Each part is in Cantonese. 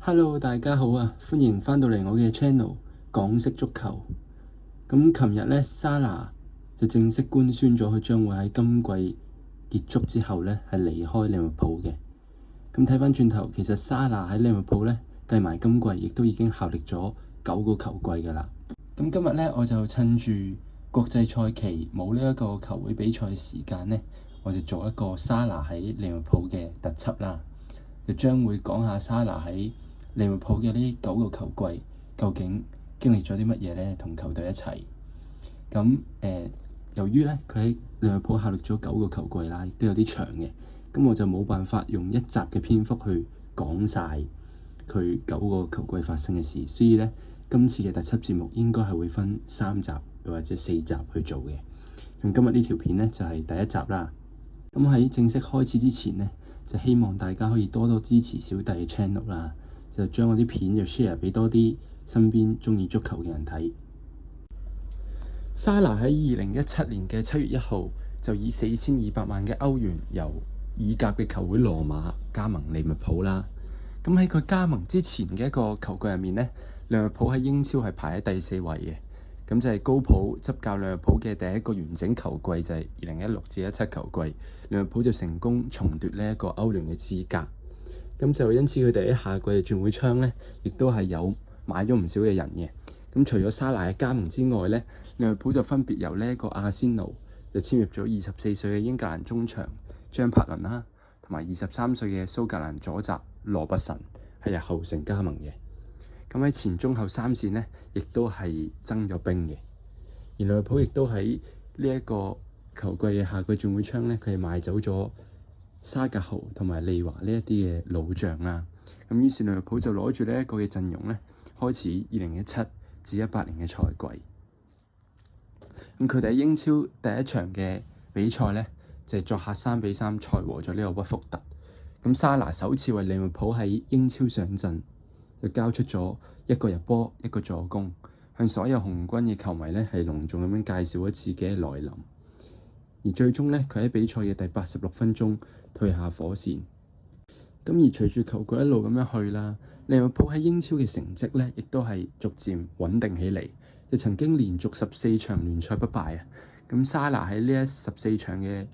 Hello，大家好啊！歡迎返到嚟我嘅 channel 港式足球。咁琴日呢，沙拿就正式官宣咗佢將會喺今季結束之後呢係離開利物浦嘅。咁睇返轉頭，其實沙拿喺利物浦呢計埋今季，亦都已經效力咗9個球季㗎喇。咁今日呢，我就趁住國際賽期冇呢一個球會比賽嘅時間呢，我就做一個沙拿喺利物浦嘅特輯啦。就將會講下沙拿喺利物浦嘅呢9個球季究竟經歷咗啲乜嘢呢？同球隊一齊咁由於呢，佢喺利物浦效力咗9個球季啦，亦都有啲長嘅，咁我就冇辦法用一集嘅篇幅去講晒佢9個球季發生嘅事，所以呢，今次嘅特輯節目應該係會分3集又或者4集去做嘅。咁今日呢條片呢，就係第一集啦。咁喺正式開始之前呢，就希望大家可以多多支持小弟嘅 channel 啦，就將我啲片就 share 俾多啲身邊鍾意足球嘅人睇。沙拿喺2017年嘅7月1號就以4200萬嘅歐元由意甲嘅球會羅馬加盟利物浦啦。咁喺佢加盟之前嘅一個球季入面呢，利物浦喺英超係排喺第4位嘅。咁就係高普執教利物浦嘅第一個完整球季，就係2016-17球季，利物浦就成功重奪呢一個歐聯嘅資格。咁就因此佢哋喺夏季嘅轉會窗呢，亦都係有買咗唔少嘅人嘅。咁除咗沙拿嘅加盟之外呢，利物浦就分別由呢一個阿仙奴就簽入咗24歲嘅英格蘭中場張伯倫啦，同埋23歲嘅蘇格蘭左閘羅伯臣係由後城加盟嘅。咁喺前中後三線呢，亦都係增咗兵嘅。而利物浦亦都喺呢一個球季嘅夏季轉會窗呢，佢係賣走咗沙格豪同埋利華呢一啲嘅老將啦。咁於是利物浦就攞住呢一個嘅陣容呢，開始2017-18年嘅賽季。咁佢哋喺英超第一場嘅比賽呢，就係作客3-3賽和咗呢個屈福特。咁沙拿首次為利物浦喺英超上陣，就交出咗1個入波1個助攻，向所有紅軍嘅球迷呢係隆重咁樣介紹咗自己嘅來臨。而最終呢，佢喺比賽嘅第86分鐘退下火線。咁而隨住球季一路咁樣去啦，利物浦喺英超嘅成績呢，亦都係逐漸穩定起嚟，就曾經連續14場聯賽不敗啊！咁沙拿喺呢14場嘅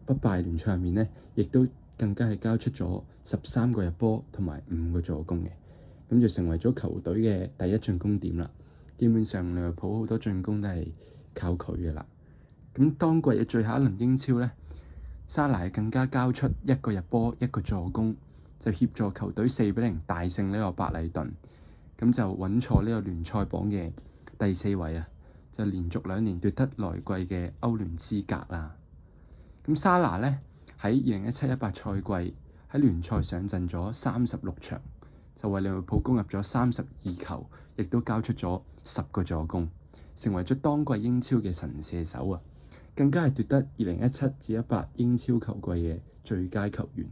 不敗聯賽入面呢，亦都更加係交出咗13個入波同埋5個助攻嘅。咁就成為咗球隊嘅第一進攻點啦。基本上利物浦好多進攻都係靠佢嘅啦。咁當季嘅最後一輪英超呢，沙拿更加交出1個入波1個助攻，就協助球隊4-0大勝呢個白禮頓，咁就穩坐呢個聯賽榜嘅第4位啊！就連續2年奪得來季嘅歐聯資格啦。咁沙拿呢，喺2017-18賽季喺聯賽上陣咗36場。就為利物浦攻入咗32球，亦都交出咗10個助攻，成為咗當季英超嘅神射手啊！更加係奪得2017-18英超球季嘅最佳球員。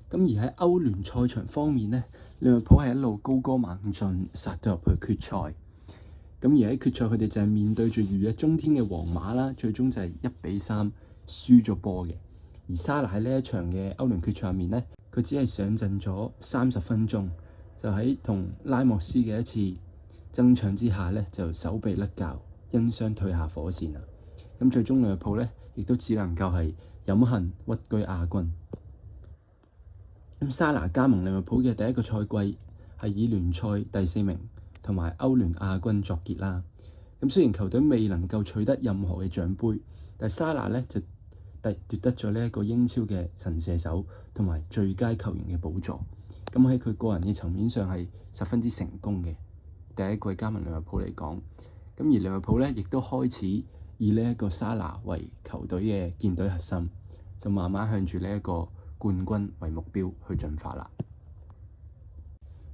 咁而喺歐聯賽場方面呢，利物浦係一路高歌猛進，殺到入去決賽。咁而喺決賽佢哋就係面對住如日中天嘅皇馬啦，最終就係1-3輸咗波嘅。而沙拿喺呢一場嘅歐聯決賽入面呢，佢只係上陣咗30分鐘。就喺同拉莫斯嘅一次爭搶之下呢，就手臂甩臼，因傷退下火線啦。咁最終利物浦呢，亦都只能夠係飲恨屈居亞軍。咁沙拿加盟利物浦嘅第一個賽季係以聯賽第4名同埋歐聯亞軍作結啦。咁雖然球隊未能夠取得任何嘅獎杯，但沙拿呢就奪得咗呢一個英超嘅神射手同埋最佳球員嘅寶座。咁喺佢個人嘅層面上係十分之成功嘅。第一季加盟利物浦嚟講，咁而利物浦呢亦都開始以呢一個沙拿為球隊嘅建隊核心，就慢慢向住呢一個冠軍為目標去進發啦。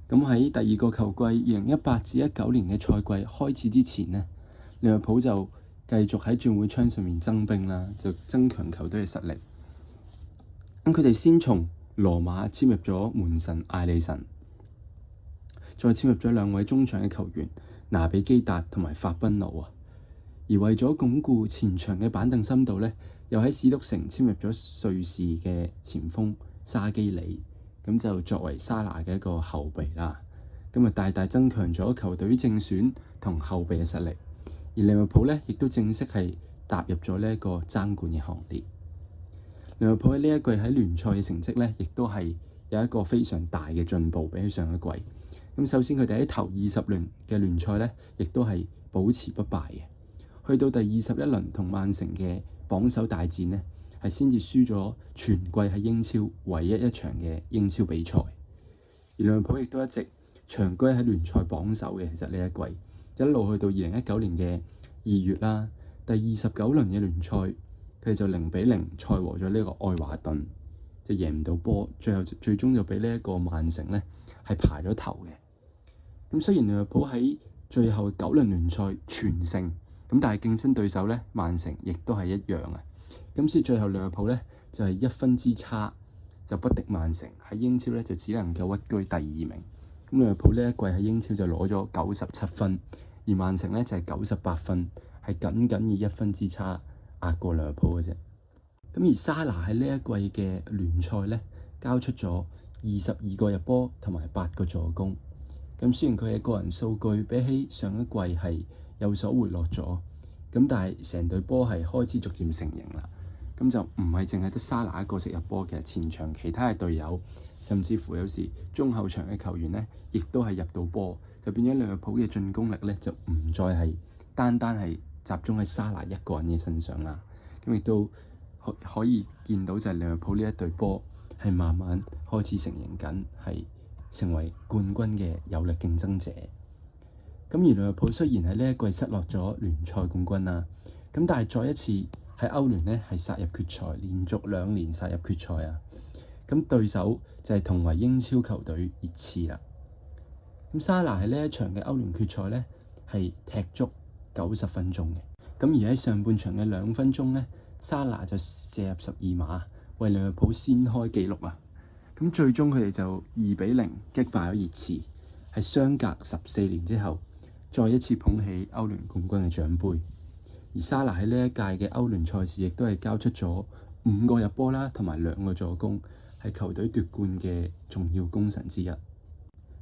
咁喺第二個球季2018-19年嘅賽季開始之前呢，利物浦就繼續喺轉會窗上面增兵啦，就增強球隊嘅實力。咁佢哋先從羅馬簽入咗門神艾利臣，再簽入咗2位中場嘅球員拿比基達同埋法賓奴啊。而為咗鞏固前場嘅板凳深度呢，又喺史篤城簽入咗瑞士嘅前鋒沙基里，咁就作為沙拿嘅一個後備啦。咁啊，大大增強咗球隊正選同後備嘅實力。而利物浦咧，亦都正式係踏入咗呢一個爭冠嘅行列。利物浦喺呢一季喺聯賽嘅成績咧，亦都係有一個非常大嘅進步，比起上一季。咁首先佢哋喺頭20輪嘅聯賽咧，亦都係保持不敗嘅。去到第21輪同曼城嘅榜首大戰呢，係先至輸咗全季喺英超唯一一場嘅英超比賽。而利物浦亦都一直長居喺聯賽榜首嘅。其實呢一季一路去到2019年嘅2月啦，第29輪嘅聯賽佢哋就0-0賽和咗呢個愛華頓，就贏唔到波，最終就俾呢一個曼城呢係排咗頭嘅。咁雖然利物浦喺最後9輪聯賽全勝，咁但係競爭對手咧曼城亦都係一樣啊。咁所以最後利物浦咧就係1分之差就不敵曼城，喺英超咧就只能夠屈居第2名。咁利物浦呢一季喺英超就攞咗97分，而曼城咧就係98分，係僅以1分之差壓過利物浦嘅啫。咁而沙拿喺呢一季嘅聯賽咧交出咗22個入波同埋8個助攻。咁雖然佢嘅個人數據比起上一季係有所回落咗，咁但係成隊波係開始逐漸成型啦。咁就唔係淨係得沙拿一個識入波嘅，前場其他嘅隊友，甚至乎有時中後場嘅球員呢，亦都係入到波，就變咗利物浦嘅進攻力呢，就唔再係單係集中喺沙拿一個人嘅身上啦。咁亦都可以見到就係利物浦呢一隊波係慢慢開始成型緊，係成為冠軍嘅有力競爭者。咁而利物浦雖然喺呢一季失落咗聯賽冠軍啦，咁但係再一次喺歐聯呢係殺入決賽，連續2年殺入決賽啊！咁對手就係同為英超球隊熱刺啦。咁沙拿喺呢一場嘅歐聯決賽呢係踢足90分鐘嘅，咁而喺上半場嘅2分鐘呢，沙拿就射入12碼，為利物浦先開紀錄啊！咁最終佢哋就2-0擊敗咗熱刺，係相隔14年之後再一次捧起歐聯冠軍嘅獎杯。而沙拿喺呢一屆嘅歐聯賽事亦都係交出咗5個入波啦，同埋2個助攻，係球隊奪冠嘅重要功臣之一。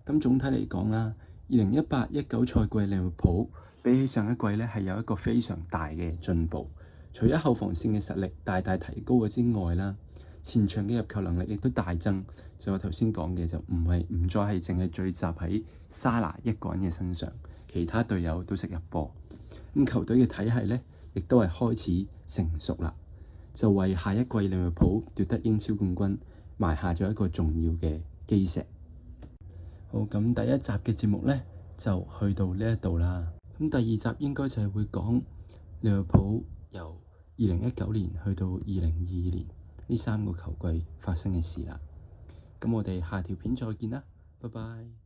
咁總體嚟講啦，2018-19賽季利物浦比起上一季呢係有一個非常大嘅進步。除咗後防線嘅實力大大提高咗之外啦，前場嘅入球能力亦都大增。就我頭先講嘅，就唔再係淨係聚集喺沙拿一個人嘅身上，其他隊友都識入波。咁球隊嘅體系呢，亦都係開始成熟啦，就為下一季利物浦奪得英超冠軍埋下咗一個重要嘅基石。好，咁第一集嘅節目呢，就去到呢一度啦。咁第二集應該就係會講利物浦由2019年去到2022年呢3個球季發生嘅事啦。咁我哋下條片再見啦，拜拜。